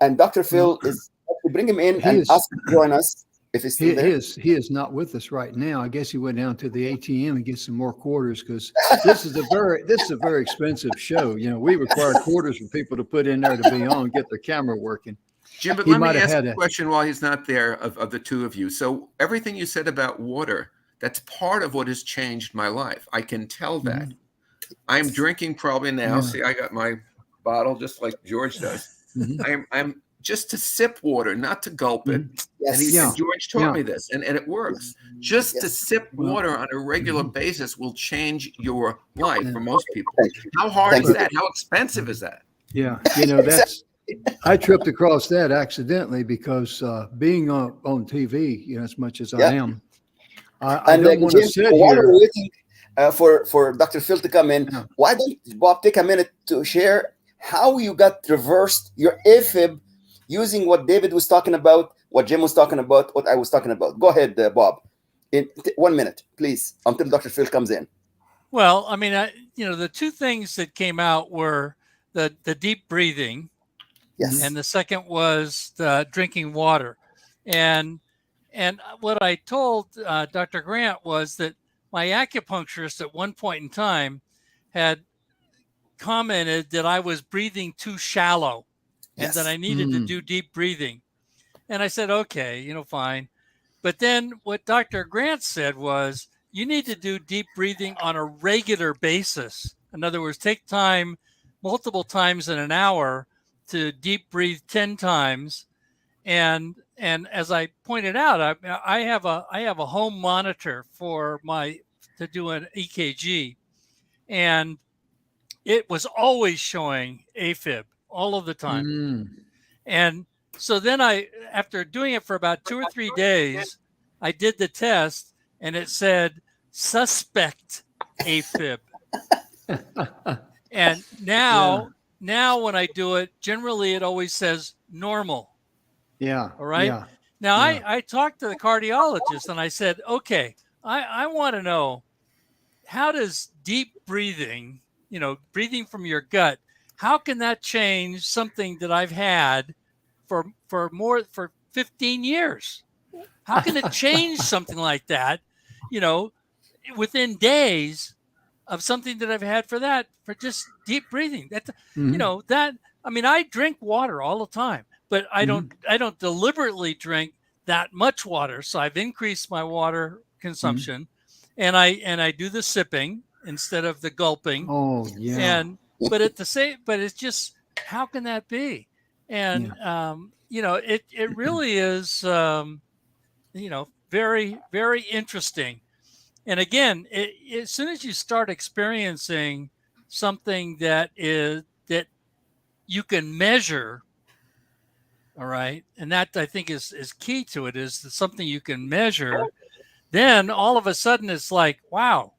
And Dr. Phil is, bring him in and ask him to join us. If he's still there. He is not with us right now. I guess he went down to the ATM and get some more quarters, because this is a very expensive show. You know, we require quarters for people to put in there to be on, get their camera working. Jim, but let me ask a question while he's not there of the two of you. So everything you said about water, that's part of what has changed my life. I can tell that. I'm drinking probably now. See, I got my bottle just like George does. I'm just to sip water, not to gulp it. And George taught me this, and it works. Just to sip water on a regular basis will change your life for most people. How hard is that? How expensive is that? Yeah, you know, I tripped across that accidentally because being on TV, you know, as much as I am, I don't want to sit while here. we're waiting for Dr. Phil to come in, why don't Bob take a minute to share how you got reversed your AFib using what David was talking about, what Jim was talking about, what I was talking about. Go ahead, Bob. In 1 minute, please, until Dr. Phil comes in. Well, I mean, the two things that came out were the deep breathing, and the second was the drinking water. And what I told Dr. Grant was that my acupuncturist at one point in time had commented that I was breathing too shallow and that I needed to do deep breathing. And I said, okay, you know, fine. But then what Dr. Grant said was, you need to do deep breathing on a regular basis. In other words, take time, multiple times in an hour, to deep breathe 10 times. And as I pointed out, I have a home monitor to do an EKG, and it was always showing AFib all of the time. And so then after doing it for about 2 or 3 days, I did the test and it said suspect AFib. And now when I do it, generally it always says normal. Yeah. All right. Yeah. Now I talked to the cardiologist and I said, okay, I want to know, how does deep breathing, you know, breathing from your gut, how can that change something that I've had for 15 years? How can it change something like that, you know, within days of something that I've had for just deep breathing? That, you know, that, I mean, I drink water all the time, but I don't deliberately drink that much water. So I've increased my water consumption, and I do the sipping instead of the gulping. Oh yeah. But it's just, how can that be? And you know, it really is you know, very, very interesting. And again, as soon as you start experiencing something that you can measure, all right, and that I think is key to it, is something you can measure, then all of a sudden it's like, wow.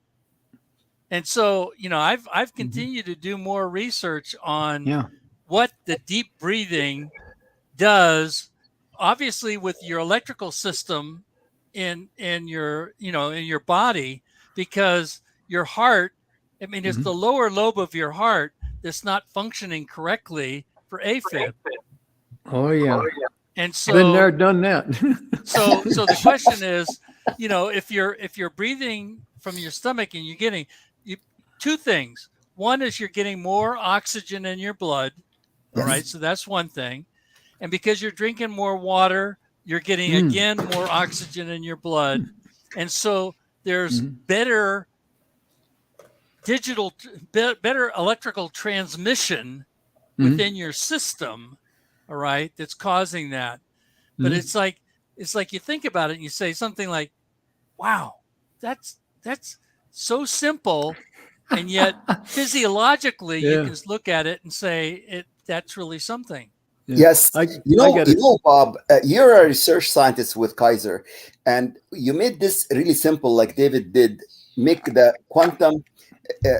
And so, you know, I've continued to do more research on what the deep breathing does, obviously with your electrical system in your, you know, in your body, because your heart, I mean, it's the lower lobe of your heart that's not functioning correctly for AFib. Oh yeah. And so been there, done that. so the question is, you know, if you're breathing from your stomach and you're getting two things. One is you're getting more oxygen in your blood. All right. So that's one thing. And because you're drinking more water, you're getting, again, more oxygen in your blood. And so there's better electrical transmission within your system, all right, that's causing that. But it's like you think about it and you say something like, wow, that's so simple. And yet physiologically, you can look at it and say that's really something. Yes. You know, Bob, you're a research scientist with Kaiser, and you made this really simple, like David did, make the quantum,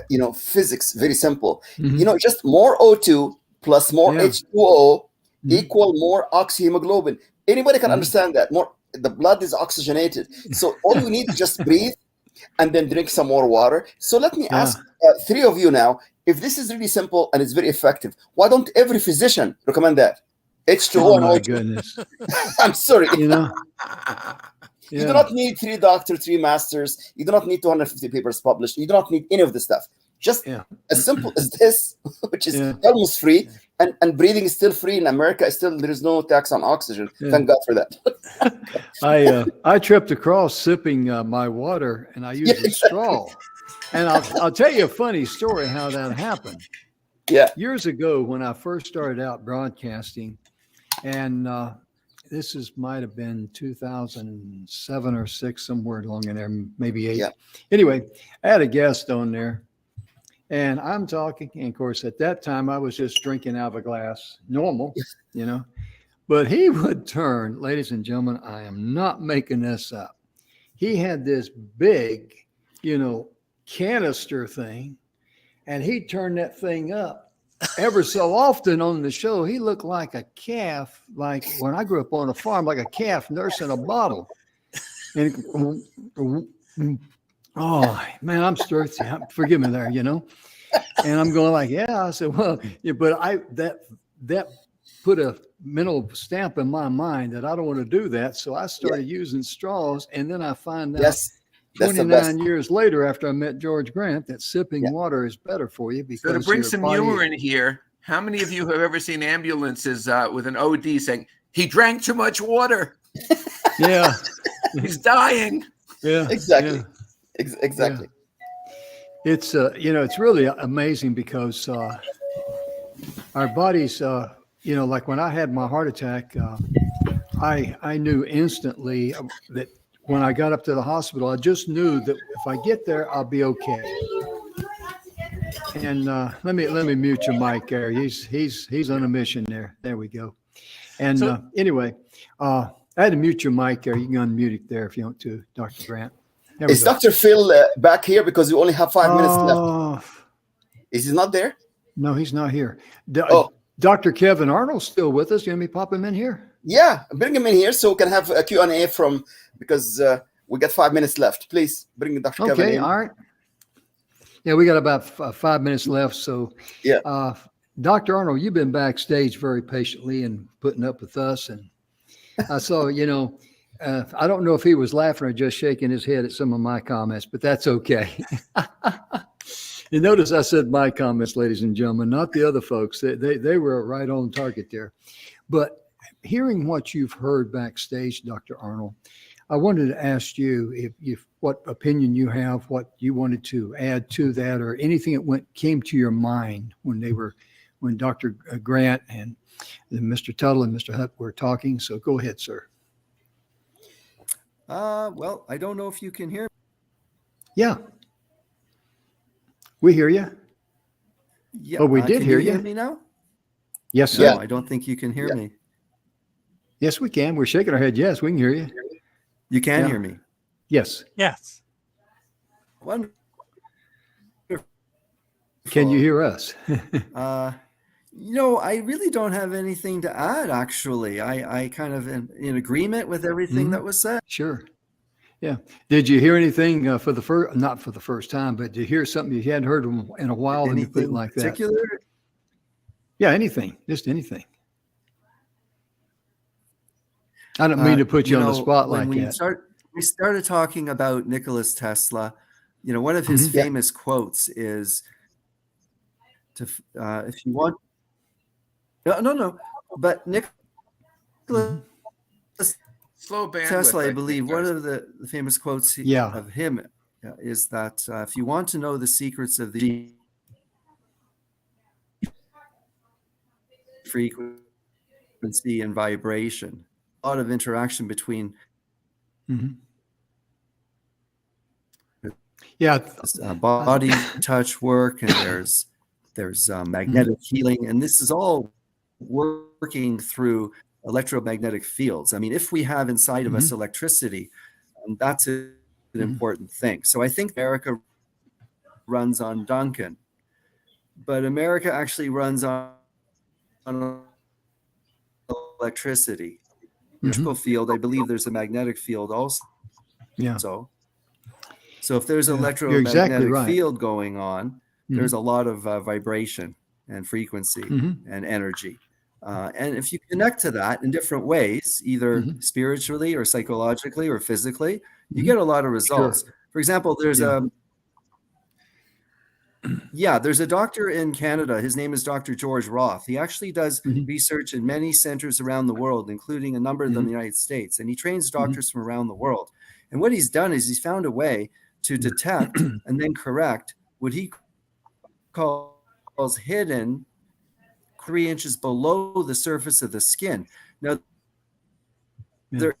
you know, physics very simple. You know, just more O2 plus more H2O equal more oxyhemoglobin. Anybody can Mhm. understand that. More, the blood is oxygenated. So all you need is just breathe and then drink some more water. So let me ask three of you now, if this is really simple and it's very effective, why don't every physician recommend that? H2O Oh and my O2. goodness. I'm sorry. You know, You do yeah. not need 3 doctors, 3 masters. You do not need 250 papers published. You do not need any of this stuff. Just Yeah. as simple as this, which is Yeah. almost free, and breathing is still free in America. Still, there is no tax on oxygen. Yeah. Thank God for that. I tripped across sipping my water, and I used a straw. And I'll tell you a funny story how that happened. Yeah. Years ago, when I first started out broadcasting, and this might have been 2007 or 6, somewhere along in there, maybe 8. Yeah. Anyway, I had a guest on there, and I'm talking. And of course, at that time, I was just drinking out of a glass, normal, you know. But he would turn, ladies and gentlemen, I am not making this up. He had this big, canister thing, and he'd turn that thing up. Ever so often on the show, he looked like a calf, like when I grew up on a farm, like a calf nursing a bottle. And oh man, I'm thirsty. Forgive me there, And I'm going like, yeah. I said, well, yeah, but that put a mental stamp in my mind that I don't want to do that. So I started using straws, and then I find out. Yes. That's the 29 best. years later, after I met George Grant, that sipping water is better for you because So to bring your some body- humor in here, how many of you have ever seen ambulances with an OD saying, he drank too much water, Yeah, he's dying? yeah, Exactly. yeah. Exactly. It's it's really amazing because our bodies, like when I had my heart attack, I knew instantly that when I got up to the hospital, I just knew that if I get there, I'll be okay. And let me mute your mic there. He's on a mission there. There we go. And anyway, I had to mute your mic there. You can unmute it there if you want to, Dr. Grant. There we Is go. Dr. Phil back here because we only have 5 minutes left? Is he not there? No, he's not here. Oh. Dr. Kevin Arnold's still with us. You want me to pop him in here? Yeah, bring him in here so we can have a Q&A because we got 5 minutes left. Please bring Dr. Kevin Okay, in. all right. Yeah, we got about 5 minutes left. So, Yeah. Dr. Arnold, you've been backstage very patiently and putting up with us. And I saw, I don't know if he was laughing or just shaking his head at some of my comments, but that's okay. You notice I said my comments, ladies and gentlemen, not the other folks. They were right on target there. But hearing what you've heard backstage, Dr. Arnold, I wanted to ask you if what opinion you have, what you wanted to add to that, or anything that came to your mind when Dr. Grant and Mr. Tuttle and Mr. Hutt were talking. So go ahead, sir. Well, I don't know if you can hear me. Yeah. We hear you. Yeah, Oh, we did can hear you you. hear me now? Yes, sir. No, I don't think you can hear me. Yes, we can. We're shaking our head. Yes, we can hear you. You can Yeah. hear me. Yes. Yes. Wonderful. Can you hear us? I really don't have anything to add, actually. I kind of am in agreement with everything that was said. Sure. Yeah. Did you hear anything not for the first time, but did you hear something you hadn't heard in a while and you put it Anything like that? particular? Yeah, anything. Just anything. I don't mean to put you on the spot like when that. we started talking about Nicholas Tesla. One of his famous quotes is, if you want, no, but Nicholas Slow bandwidth. Tesla, I think, believe, guys. one of the famous quotes of him is that if you want to know the secrets of the frequency and vibration, a lot of interaction between body touch work, and there's magnetic healing, and this is all working through electromagnetic fields. I mean, if we have inside of us electricity, that's an important thing. So I think America runs on Duncan, but America actually runs on electricity. Mhm. Electrical field, I believe there's a magnetic field also. Yeah. So if there's Yeah, an you're exactly electromagnetic right. field going on, there's a lot of vibration and frequency Mhm. and energy. And if you connect to that in different ways, either Mhm. spiritually or psychologically or physically, you Mhm. get a lot of results. Sure. For example, there's Yeah. there's a doctor in Canada. His name is Dr. George Roth. He actually does Mhm. research in many centers around the world, including a number of them in Mhm. the United States. And he trains Mhm. doctors from around the world. And what he's done is he's found a way to detect and then correct what he calls hidden 3 inches below the surface of the skin. Now, Yeah. they're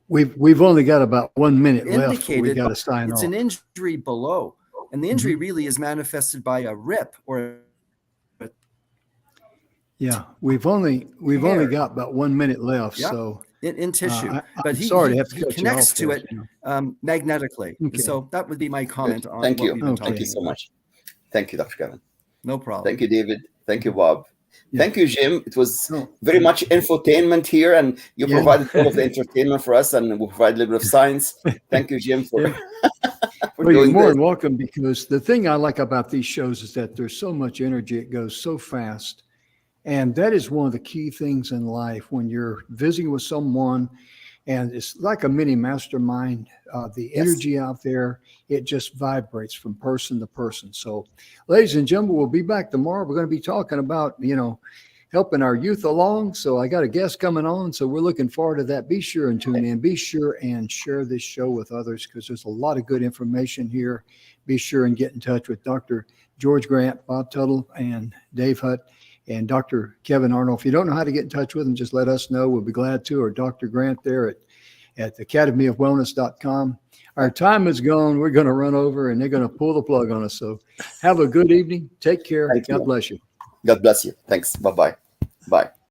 We've only got about 1 minute left before we indicated got to sign it's off. an injury below. And the injury Mhm. really is manifested by a rip or a Yeah, we've only tear. got about 1 minute left, Yeah. so in tissue. I'm sorry to have to he cut you connects off to there, it you know. magnetically. Okay. So that would be my comment on Thank what you. we've been Okay. Thank you talking so about. much. Thank you, Dr. Kevin. No problem. Thank you, David. Thank you, Bob. Yeah. Thank you, Jim. It was Oh, very much infotainment here, and you Yeah. provided all of the entertainment for us, and we provide a little bit of science. Thank you, Jim, for, Yeah. for Well, you're doing more this. than welcome, because the thing I like about these shows is that there's so much energy. It goes so fast. And that is one of the key things in life when you're visiting with someone, and it's like a mini mastermind. The energy out there, it just vibrates from person to person. So, ladies and gentlemen, we'll be back tomorrow. We're going to be talking about, helping our youth along. So I got a guest coming on. So we're looking forward to that. Be sure and tune in. Be sure and share this show with others, because there's a lot of good information here. Be sure and get in touch with Dr. George Grant, Bob Tuttle, and Dave Hutt, and Dr. Kevin Arnold. If you don't know how to get in touch with them, just let us know. We'll be glad to. Or Dr. Grant there at academyofwellness.com. Our time is gone. We're going to run over, and they're going to pull the plug on us. So have a good evening. Take care. Thank you. God bless you. God bless you. Thanks. Bye-bye. Bye.